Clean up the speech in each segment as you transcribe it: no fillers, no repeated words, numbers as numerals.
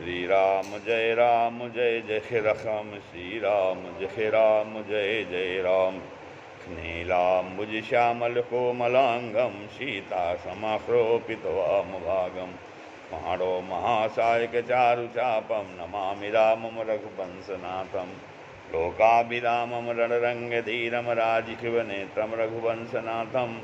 राम जय जय रखम, श्री राम जय जय राम। नीलाम्बुज श्यामल कोमलांगम, सीता समाक्रोपित वामभागम। माणो महासायक चारु चापम, नमामि रामम रघुवंशनाथम। लोकाभिरामम रणरंगधीरम, राजीवनेत्रम रघुवंशनाथम।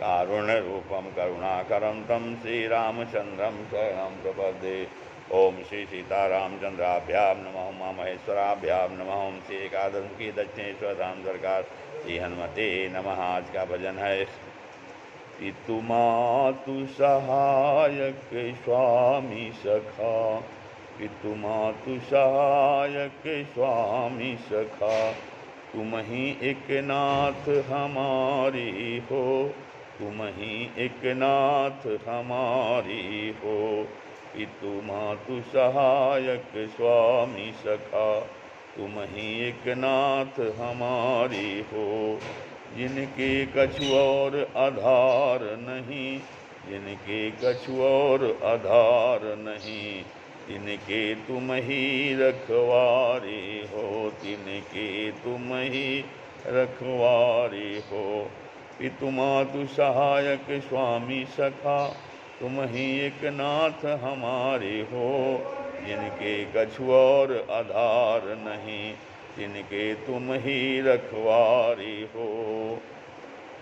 कारुण्यरूपम करुणाकरं तं श्रीरामचन्द्रं शरणं प्रपद्ये। ओम श्री सीतारामचंद्राभ्याम नमः, उमा महेश्वराभ्याम नमः, ओम श्री एकादश की दक्षिणेश्वर धाम सरकार श्री हनुमते नमः। आज का भजन है। पितु मातु सहायक स्वामी सखा, पितु मातु सहायक स्वामी सखा। तुम ही एक नाथ हमारी हो, तुम ही एक नाथ हमारी हो। पितु मातु सहायक स्वामी सखा, तुम ही एक नाथ हमारी हो। जिनके कछु और आधार नहीं, जिनके कछु और आधार नहीं, तिनके तुम ही रखवारे हो, तिनके तुम ही रखवारे हो। पितु मातु सहायक स्वामी सखा, तुम ही एक नाथ हमारे हो। जिनके कछु और आधार नहीं, जिनके तुम ही रखवारे हो।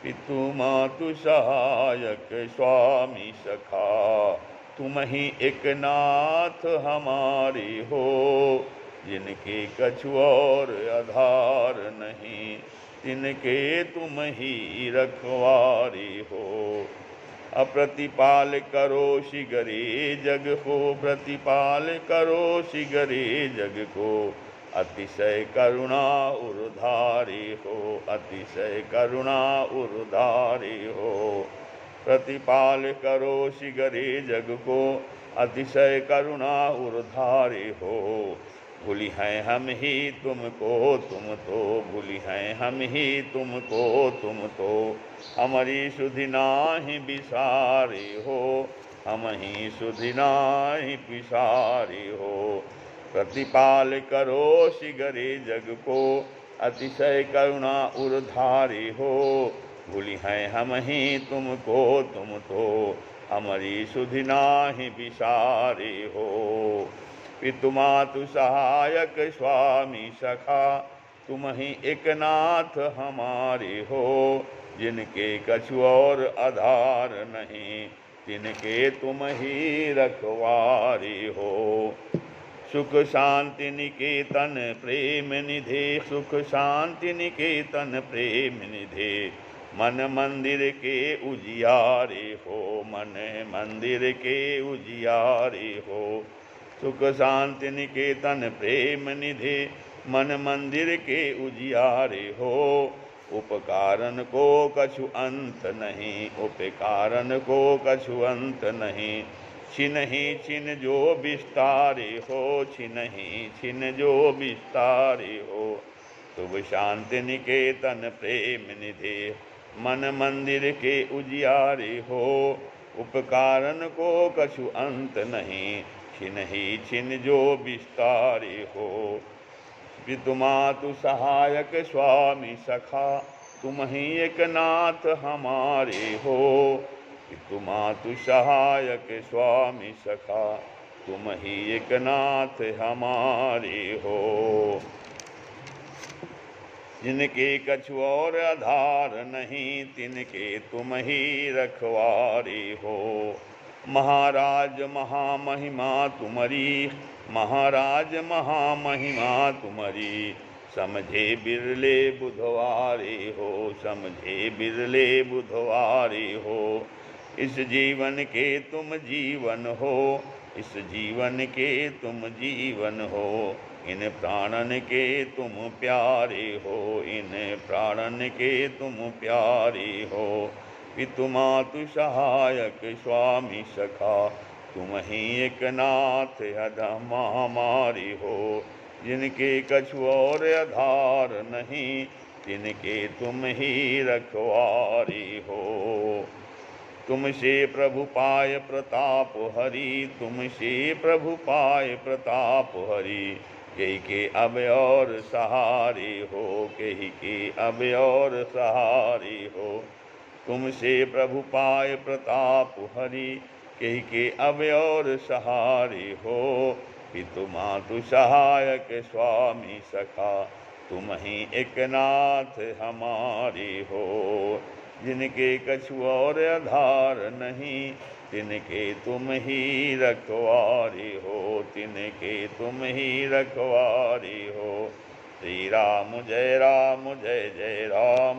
पितु मातु सहायक स्वामी सखा, तुम ही एक नाथ हमारे हो। जिनके कछु और आधार नहीं, तिनके तुम ही रखवारे हो। अप्रतिपाल करो शिगरे जग को, प्रतिपाल करो शिगरे जग को। अतिशय करुणा उर्धारे हो, अतिशय करुणा उर्धारे हो। प्रतिपाल करो शिगरे जग को, अतिशय करुणा उर्धारे हो। भूली हैं हम ही तुमको तुम तो, भूली हैं हम ही तुमको तुम तो। हमारी सुधि नाहि बिसारे हो, हम ही सुधि नाहि बिसारे हो। प्रतिपाल करो शिगरे जग को, अतिशय करुणा उर्धारे हो। भूली हैं हम ही तुमको तुम तो, हमारी सुधि नाहि बिसारे हो। पितु मातु सहायक स्वामी सखा, तुम ही एक नाथ हमारे हो। जिनके कछु और आधार नहीं, तिनके तुम ही रखवारे हो। सुख शांति निकेतन प्रेम निधे, सुख शांति निकेतन प्रेम निधे। मन मंदिर के उजियारे हो, मन मंदिर के उजियारे हो। सुख शांति निकेतन प्रेम निधे, मन मंदिर के उजियारे हो। उपकारन को कछु अंत नहीं, उपकारन को कछु अंत नहीं। छिनहि छिन जो विस्तारे हो, छिनहि छिन जो विस्तारे हो। शुभ शांति निकेतन प्रेम निधे, मन मंदिर के उजियारे हो। उपकारन को कछु अंत नहीं, छिनहि छिन जो विस्तारे हो। पितु मातु सहायक स्वामी सखा, तुम ही एक नाथ हमारे हो। पितु मातु सहायक स्वामी सखा, तुम ही एक नाथ हमारे हो। जिनके कछु और आधार नहीं, तिनके तुम ही रखवारे हो। महाराज महामहिमा तुम्हारी, महाराज महामहिमा तुम्हारी। समझे बिरले बुधवारे हो, समझे बिरले बुधवारे हो। इस जीवन के तुम जीवन हो, इस जीवन के तुम जीवन हो। इन प्राणन के तुम प्यारे हो, इन प्राणन के तुम प्यारे हो। पितु मातु सहायक स्वामी सखा, तुम ही एक नाथ अधम हमारी हो। जिनके कछु और आधार नहीं, तिनके तुम ही रखवारी हो। तुमसे प्रभु पाय प्रताप हरि, तुमसे प्रभु पाय प्रताप हरि। कही के अब और सहारे हो, कही के अब और सहारे हो। तुमसे प्रभु पाय प्रताप हरि, कही के अब और सहारे हो। पितु मातु सहायक स्वामी सखा, तुम ही एक नाथ हमारे हो। जिनके कछु और आधार नहीं, तिनके तुम ही रखवारे हो, तिनके तुम ही रखवारे हो। श्री राम जय जय राम।